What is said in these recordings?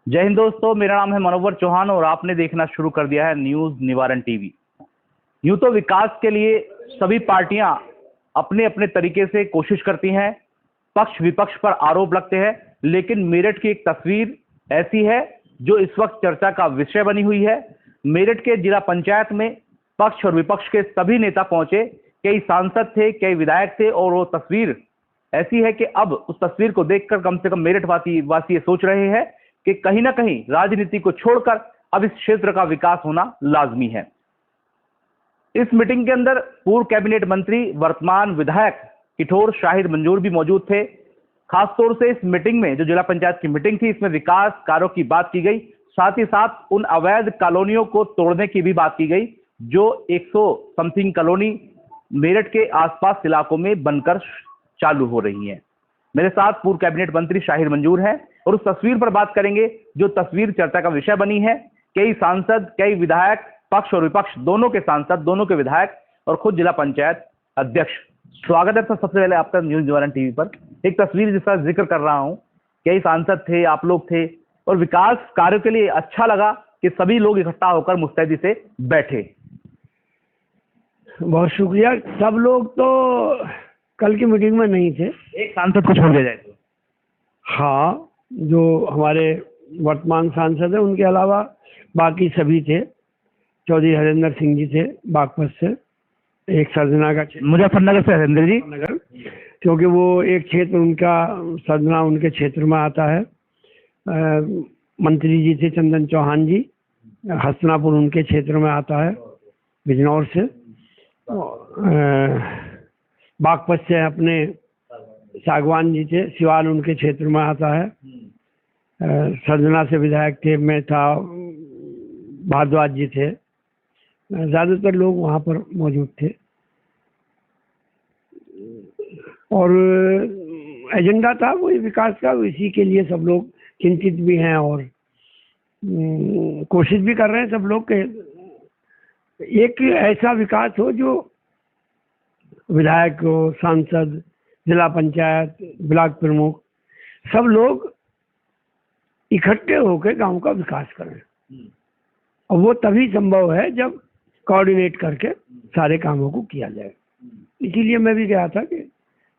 जय हिंद दोस्तों, मेरा नाम है मनोवर चौहान और आपने देखना शुरू कर दिया है न्यूज निवारण टीवी। यूं तो विकास के लिए सभी पार्टियां अपने अपने तरीके से कोशिश करती हैं, पक्ष विपक्ष पर आरोप लगते हैं, लेकिन मेरठ की एक तस्वीर ऐसी है जो इस वक्त चर्चा का विषय बनी हुई है। मेरठ के जिला पंचायत में पक्ष और विपक्ष के सभी नेता पहुंचे, कई सांसद थे, कई विधायक थे और वो तस्वीर ऐसी है कि अब उस तस्वीर को देखकर कम से कम मेरठ वासी ये सोच रहे हैं कि कहीं ना कहीं राजनीति को छोड़कर अब इस क्षेत्र का विकास होना लाजमी है। इस मीटिंग के अंदर पूर्व कैबिनेट मंत्री वर्तमान विधायक किठौर शाहिद मंजूर भी मौजूद थे। खासतौर से इस मीटिंग में जो जिला पंचायत की मीटिंग थी, इसमें विकास कार्यों की बात की गई, साथ ही साथ उन अवैध कॉलोनियों को तोड़ने की भी बात की गई जो 100 समथिंग कॉलोनी मेरठ के आसपास इलाकों में बनकर चालू हो रही हैं। मेरे साथ पूर्व कैबिनेट मंत्री शाहिद मंजूर हैं और उस तस्वीर पर बात करेंगे जो तस्वीर चर्चा का विषय बनी है। कई सांसद, कई विधायक, पक्ष और विपक्ष दोनों के सांसद, दोनों के विधायक और खुद जिला पंचायत अध्यक्ष। स्वागत है सबसे पहले आपका न्यूज निवारण टीवी पर। एक तस्वीर जिसका जिक्र कर रहा हूं, कई सांसद थे, आप लोग थे और विकास कार्यों के लिए अच्छा लगा कि सभी लोग इकट्ठा होकर मुस्तैदी से बैठे। बहुत शुक्रिया। सब लोग तो कल की मीटिंग में नहीं थे, एक सांसद को छोड़ दिया जाए तो। हाँ, जो हमारे वर्तमान सांसद हैं उनके अलावा बाकी सभी थे। चौधरी हरेंद्र सिंह जी थे बागपत से, एक सरजना का मुजफ्फरनगर से हरेंद्र जी नगर, क्योंकि वो एक क्षेत्र उनका सरजना उनके क्षेत्र में आता है। मंत्री जी थे चंदन चौहान जी, हसनापुर उनके क्षेत्र में आता है, बिजनौर से। बागपत से अपने सागवान जी थे, सिवान उनके क्षेत्र में आता है। सरजना से विधायक थे, मैं था, भारद्वाज जी थे, ज़्यादातर लोग वहाँ पर मौजूद थे। और एजेंडा था वही विकास का, इसी के लिए सब लोग चिंतित भी हैं और कोशिश भी कर रहे हैं सब लोग के एक ऐसा विकास हो जो विधायक हो, सांसद, जिला पंचायत, ब्लॉक प्रमुख, सब लोग इकट्ठे होकर गांव का विकास करें। और वो तभी संभव है जब कोऑर्डिनेट करके सारे कामों को किया जाए। इसीलिए मैं भी कहा था कि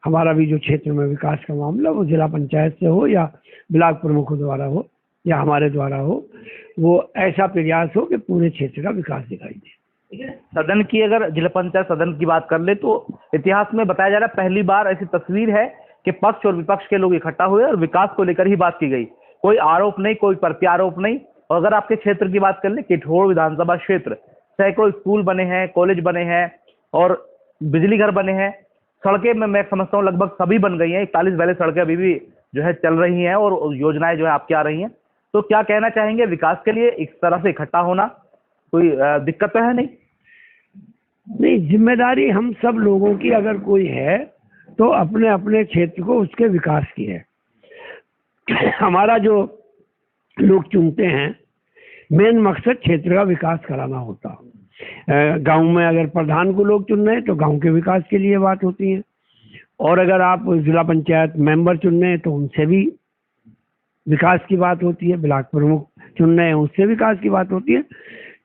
हमारा भी जो क्षेत्र में विकास का मामला वो जिला पंचायत से हो या ब्लॉक प्रमुखों द्वारा हो या हमारे द्वारा हो, वो ऐसा प्रयास हो कि पूरे क्षेत्र का विकास दिखाई दे। सदन की, अगर जिला पंचायत सदन की बात कर ले तो इतिहास में बताया जा रहा है पहली बार ऐसी तस्वीर है कि पक्ष और विपक्ष के लोग इकट्ठा हुए और विकास को लेकर ही बात की गई। कोई आरोप नहीं, कोई प्रत्यारोप नहीं। और अगर आपके क्षेत्र की बात कर ले, किठौर विधानसभा क्षेत्र, सैकड़ों स्कूल बने हैं, कॉलेज बने हैं और बिजली घर बने हैं। सड़कें में मैं समझता हूँ लगभग सभी बन गई हैं। 41 पहले सड़कें अभी भी जो है चल रही हैं और योजनाएं जो है आपकी आ रही हैं। तो क्या कहना चाहेंगे, विकास के लिए इस तरह से इकट्ठा होना कोई दिक्कत तो है नहीं? नहीं, जिम्मेदारी हम सब लोगों की अगर कोई है तो अपने अपने क्षेत्र को उसके विकास की है। हमारा जो लोग चुनते हैं, मेन मकसद क्षेत्र का विकास कराना होता। गांव में अगर प्रधान को लोग चुन रहे हैं तो गांव के विकास के लिए बात होती है, और अगर आप जिला पंचायत मेंबर चुन रहे हैं तो उनसे भी विकास की बात होती है, ब्लॉक प्रमुख चुन रहे हैं उससे विकास की बात होती है।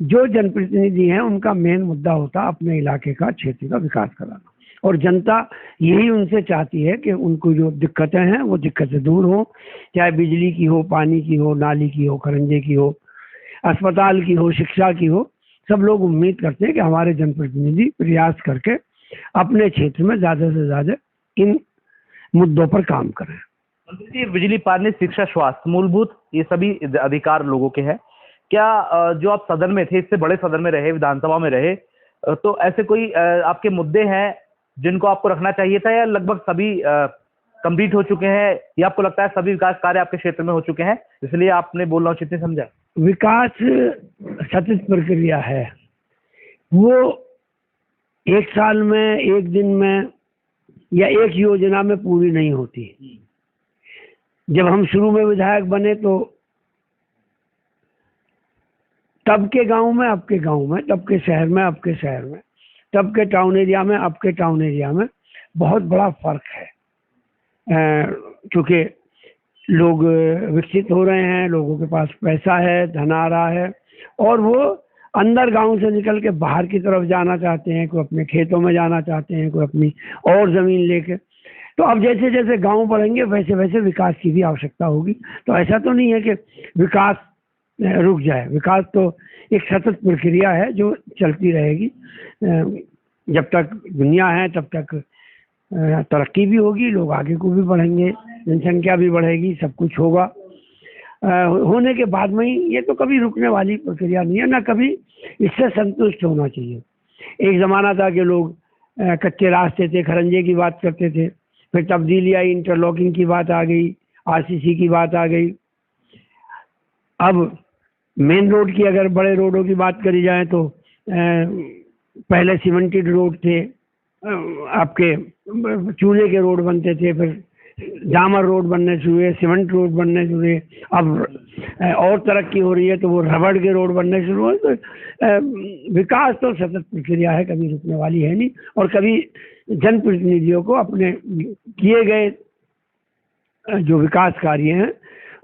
जो जनप्रतिनिधि हैं उनका मेन मुद्दा होता है अपने इलाके का, क्षेत्र का विकास कराना। और जनता यही उनसे चाहती है कि उनको जो दिक्कतें हैं वो दिक्कतें दूर हो, चाहे बिजली की हो, पानी की हो, नाली की हो, खरंजे की हो, अस्पताल की हो, शिक्षा की हो। सब लोग उम्मीद करते हैं कि हमारे जनप्रतिनिधि प्रयास करके अपने क्षेत्र में ज़्यादा से ज़्यादा इन मुद्दों पर काम करें। मंत्री जी, बिजली, पानी, शिक्षा, स्वास्थ्य, मूलभूत ये सभी अधिकार लोगों के हैं। क्या जो आप सदन में थे, इससे बड़े सदन में रहे, विधानसभा में रहे, तो ऐसे कोई आपके मुद्दे हैं जिनको आपको रखना चाहिए था, या लगभग सभी कंप्लीट हो चुके हैं, या आपको लगता है सभी विकास कार्य आपके क्षेत्र में हो चुके हैं इसलिए आपने बोलना उचित नहीं समझा? विकास सतत प्रक्रिया है, वो एक साल में, एक दिन में या एक योजना में पूरी नहीं होती। जब हम शुरू में विधायक बने तो तब के गांव में, अब के गांव में, तब के शहर में, अब के शहर में, तब के टाउन एरिया में, अब के टाउन एरिया में बहुत बड़ा फर्क है। क्योंकि लोग विकसित हो रहे हैं, लोगों के पास पैसा है, धन आ रहा है, और वो अंदर गांव से निकल के बाहर की तरफ जाना चाहते हैं, कोई अपने खेतों में जाना चाहते हैं, कोई अपनी और ज़मीन लेके। तो अब जैसे जैसे गांव बढ़ेंगे वैसे वैसे विकास की भी आवश्यकता होगी। तो ऐसा तो नहीं है कि विकास रुक जाए, विकास तो एक सतत प्रक्रिया है जो चलती रहेगी। जब तक दुनिया है तब तक तरक्की भी होगी, लोग आगे को भी बढ़ेंगे, जनसंख्या भी बढ़ेगी, सब कुछ होगा। होने के बाद में ही, ये तो कभी रुकने वाली प्रक्रिया नहीं है, ना कभी इससे संतुष्ट होना चाहिए। एक ज़माना था कि लोग कच्चे रास्ते थे, खरंजे की बात करते थे, फिर तब्दीली आई, इंटरलॉकिंग की बात आ गई, आरसीसी की बात आ गई। अब मेन रोड की, अगर बड़े रोडों की बात करी जाए तो पहले सीमेंटेड रोड थे, आपके चूने के रोड बनते थे, फिर डामर रोड बनने शुरू हुए, सीमेंट रोड बनने शुरू हुए, अब और तरक्की हो रही है तो वो रबड़ के रोड बनने शुरू हुए। तो विकास तो सतत प्रक्रिया है, कभी रुकने वाली है नहीं, और कभी जनप्रतिनिधियों को अपने किए गए जो विकास कार्य हैं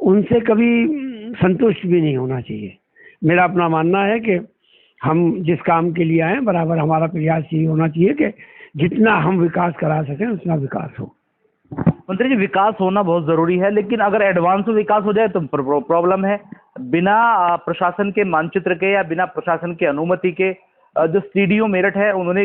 उनसे कभी संतुष्ट भी नहीं होना चाहिए। मेरा अपना मानना है कि हम जिस काम के लिए आए बराबर हमारा प्रयास यही होना चाहिए कि जितना हम विकास करा सकें उतना विकास हो। मंत्री जी, विकास होना बहुत जरूरी है, लेकिन अगर एडवांस में विकास हो जाए तो प्रॉब्लम है। बिना प्रशासन के मानचित्र के या बिना प्रशासन की अनुमति के जो सीडीओ मेरठ है उन्होंने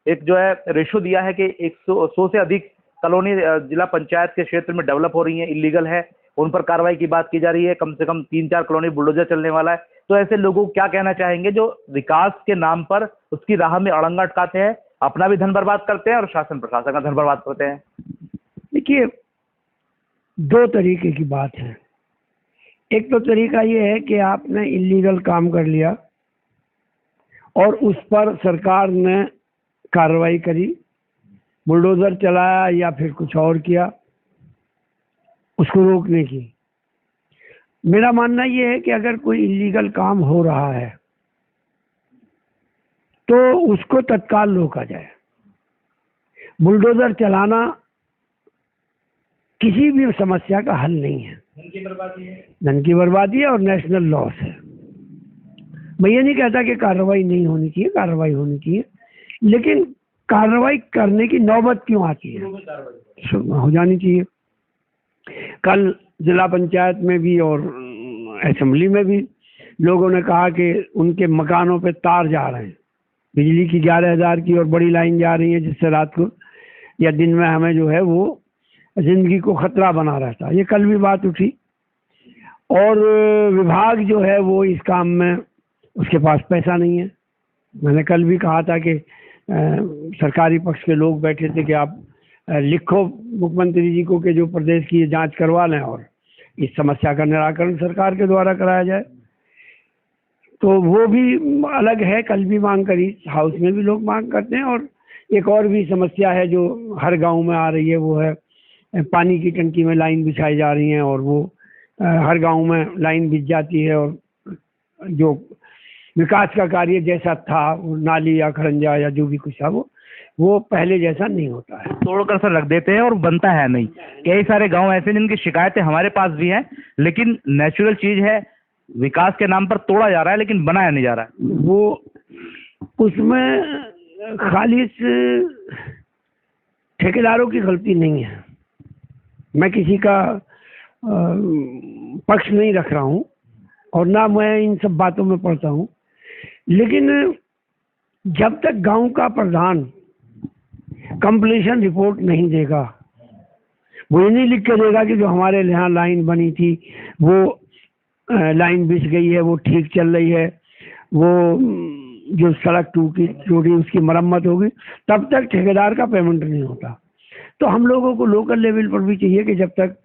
एक जो है रेशो दिया है कि 100 से अधिक कॉलोनी जिला पंचायत के क्षेत्र में डेवलप हो रही है, इलीगल है, उन पर कार्रवाई की बात की जा रही है। कम से कम 3-4 कॉलोनी बुलडोजर चलने वाला है। तो ऐसे लोगों को क्या कहना चाहेंगे जो विकास के नाम पर उसकी राह में अड़ंगा अटकाते हैं, अपना भी धन बर्बाद करते हैं और शासन प्रशासन का धन बर्बाद करते हैं? देखिए, दो तरीके की बात है। एक तो तरीका ये है कि आपने इलीगल काम कर लिया और उस पर सरकार ने कार्रवाई करी, बुलडोजर चलाया या फिर कुछ और किया उसको रोकने की। मेरा मानना ये है कि अगर कोई इलीगल काम हो रहा है तो उसको तत्काल रोका जाए। बुलडोजर चलाना किसी भी समस्या का हल नहीं है, धन की बर्बादी है और नेशनल लॉस है। मैं ये नहीं कहता कि कार्रवाई नहीं होनी चाहिए, कार्रवाई होनी चाहिए, लेकिन कार्रवाई करने की नौबत क्यों आती है? हो जानी चाहिए। कल जिला पंचायत में भी और असेंबली में भी लोगों ने कहा कि उनके मकानों पे तार जा रहे हैं, बिजली की 11,000 की और बड़ी लाइन जा रही है, जिससे रात को या दिन में हमें जो है वो जिंदगी को खतरा बना रहता है। ये कल भी बात उठी और विभाग जो है वो इस काम में उसके पास पैसा नहीं है। मैंने कल भी कहा था कि सरकारी पक्ष के लोग बैठे थे कि आप लिखो मुख्यमंत्री जी को कि जो प्रदेश की जांच करवा लें और इस समस्या का निराकरण सरकार के द्वारा कराया जाए। तो वो भी अलग है, कल भी मांग करी, हाउस में भी लोग मांग करते हैं। और एक और भी समस्या है जो हर गांव में आ रही है, वो है पानी की टंकी में लाइन बिछाई जा रही हैं और वो हर गांव में लाइन बिछ जाती है और जो विकास का कार्य जैसा था, वो नाली या खरंजा या जो भी कुछ था वो पहले जैसा नहीं होता है, तोड़कर सर रख देते हैं और बनता है नहीं। कई सारे गांव ऐसे जिनकी शिकायतें हमारे पास भी हैं, लेकिन नेचुरल चीज है, विकास के नाम पर तोड़ा जा रहा है लेकिन बनाया नहीं जा रहा है। वो उसमें खालिस ठेकेदारों की गलती नहीं है। मैं किसी का पक्ष नहीं रख रहा हूँ और ना मैं इन सब बातों में पड़ता हूँ, लेकिन जब तक गांव का प्रधान कंप्लीशन रिपोर्ट नहीं देगा, वो ये नहीं लिख के देगा कि जो हमारे यहाँ लाइन बनी थी वो लाइन बिछ गई है, वो ठीक चल रही है, वो जो सड़क टूटी उसकी मरम्मत होगी, तब तक ठेकेदार का पेमेंट नहीं होता। तो हम लोगों को लोकल लेवल पर भी चाहिए कि जब तक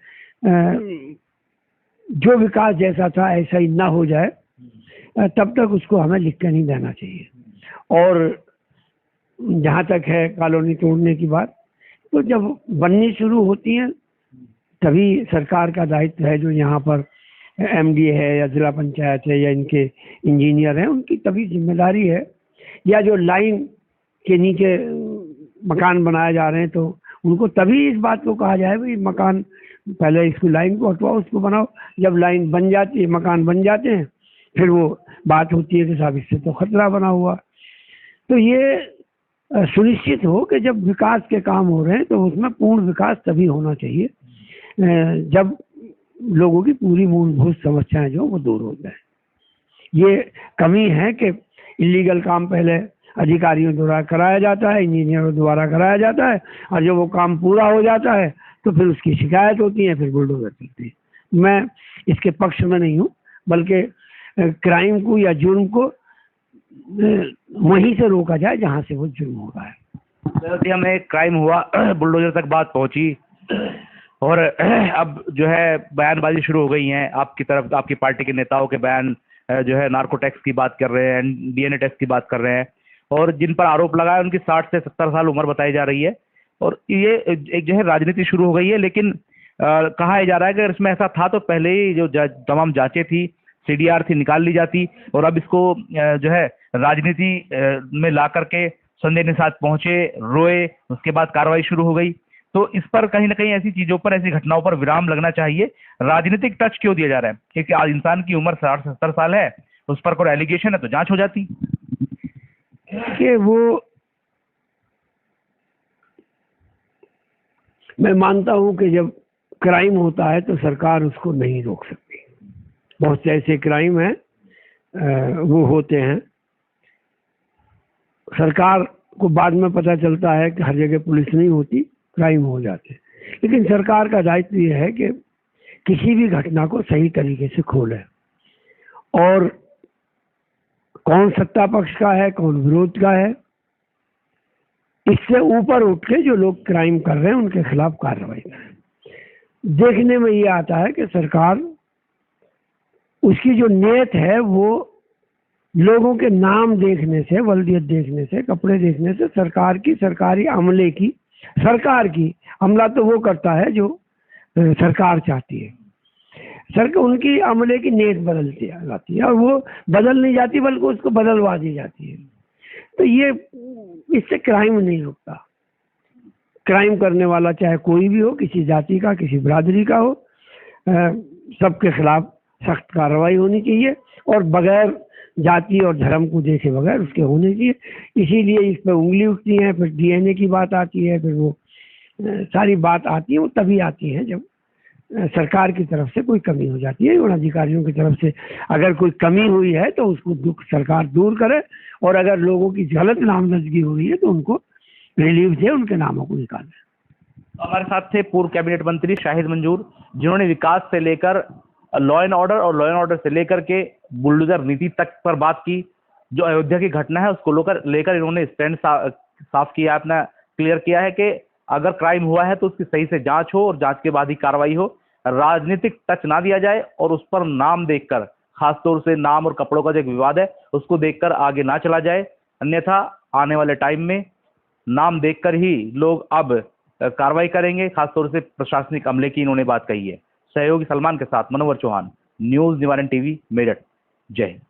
जो विकास जैसा था ऐसा ही ना हो जाए, तब तक उसको हमें लिख के नहीं देना चाहिए। और जहाँ तक है कॉलोनी तोड़ने की बात, तो जब बननी शुरू होती है तभी सरकार का दायित्व है, जो यहाँ पर एमडी है या जिला पंचायत है या इनके इंजीनियर हैं, उनकी तभी जिम्मेदारी है। या जो लाइन के नीचे मकान बनाए जा रहे हैं तो उनको तभी इस बात को कहा जाए भाई मकान पहले इसको लाइन को हटवाओ, उसको बनाओ। जब लाइन बन जाती है, मकान बन जाते हैं, फिर वो बात होती है कि साहब इससे तो खतरा बना हुआ। तो ये सुनिश्चित हो कि जब विकास के काम हो रहे हैं तो उसमें पूर्ण विकास तभी होना चाहिए जब लोगों की पूरी मूलभूत समस्याएं जो वो दूर हो जाए। ये कमी है कि इलीगल काम पहले अधिकारियों द्वारा कराया जाता है, इंजीनियरों द्वारा कराया जाता है, और जब वो काम पूरा हो जाता है तो फिर उसकी शिकायत होती है, फिर बुलडोजर चलती है। मैं इसके पक्ष में नहीं हूँ, बल्कि क्राइम को या जुर्म को वहीं से रोका जाए जहाँ से वो जुर्म हो रहा है। हमें क्राइम हुआ, बुलडोजर तक बात पहुंची, और अब जो है बयानबाजी शुरू हो गई है आपकी तरफ। आपकी पार्टी के नेताओं के बयान जो है नार्को टैक्स की बात कर रहे हैं, डीएनए टैक्स की बात कर रहे हैं, और जिन पर आरोप लगा है उनकी 60 से 70 साल उम्र बताई जा रही है। और ये एक जो है राजनीति शुरू हो गई है। लेकिन कहा जा रहा है कि अगर इसमें ऐसा था तो पहले ही जो तमाम जांचें थी, सीडीआर थी, निकाल ली जाती, और अब इसको जो है राजनीति में ला करके संजय निषाद पहुंचे, रोए, उसके बाद कार्रवाई शुरू हो गई। तो इस पर कहीं ना कहीं ऐसी चीजों पर, ऐसी घटनाओं पर विराम लगना चाहिए। राजनीतिक टच क्यों दिया जा रहा है? क्योंकि आज इंसान की उम्र 60 से 70 साल है, उस पर कोई एलिगेशन है तो जांच हो जाती कि वो, मैं मानता हूं कि जब क्राइम होता है तो सरकार उसको नहीं रोक सकती। बहुत से ऐसे क्राइम हैं वो होते हैं, सरकार को बाद में पता चलता है कि हर जगह पुलिस नहीं होती, क्राइम हो जाते। लेकिन सरकार का दायित्व यह है कि किसी भी घटना को सही तरीके से खोले, और कौन सत्ता पक्ष का है, कौन विरोध का है, इससे ऊपर उठ के जो लोग क्राइम कर रहे हैं उनके खिलाफ कार्रवाई करें। देखने में ये आता है कि सरकार, उसकी जो नीयत है वो लोगों के नाम देखने से, वल्दियत देखने से, कपड़े देखने से, सरकार की, सरकारी अमले की, सरकार की अमला तो वो करता है जो सरकार चाहती है। सरकार उनकी अमले की नीयत बदलती जाती है, और वो बदल नहीं जाती बल्कि उसको बदलवा दी जाती है। तो ये, इससे क्राइम नहीं रुकता। क्राइम करने वाला चाहे कोई भी हो, किसी जाति का, किसी बिरादरी का हो, सबके खिलाफ सख्त कार्रवाई होनी चाहिए, और बगैर जाति और धर्म को देखे बगैर उसके होने चाहिए। इसीलिए इस पर उंगली उठती है, फिर डीएनए की बात आती है, फिर वो सारी बात आती है। वो तभी आती है जब सरकार की तरफ से कोई कमी हो जाती है, और अधिकारियों की तरफ से अगर कोई कमी हुई है तो उसको दुख सरकार दूर करे, और अगर लोगों की गलत नामजदगी हुई है तो उनको रिलीफ दे, उनके नामों को निकाले। हमारे साथ थे पूर्व कैबिनेट मंत्री शाहिद मंजूर, जिन्होंने विकास से लेकर लॉ एंड ऑर्डर, और लॉ एंड ऑर्डर से लेकर के बुलडोजर नीति तक पर बात की। जो अयोध्या की घटना है उसको लेकर इन्होंने स्टैंड साफ किया, अपना क्लियर किया है कि अगर क्राइम हुआ है तो उसकी सही से जांच हो, और जांच के बाद ही कार्रवाई हो। राजनीतिक टच ना दिया जाए, और उस पर नाम देखकर, खासतौर से नाम और कपड़ों का जो एक विवाद है उसको देखकर आगे ना चला जाए। अन्यथा आने वाले टाइम में नाम देखकर ही लोग अब कार्रवाई करेंगे, खासतौर से प्रशासनिक अमले की इन्होंने बात कही है। सहयोगी सलमान के साथ मनोवर चौहान, न्यूज निवारण टीवी, मेरठ। जय हिंद।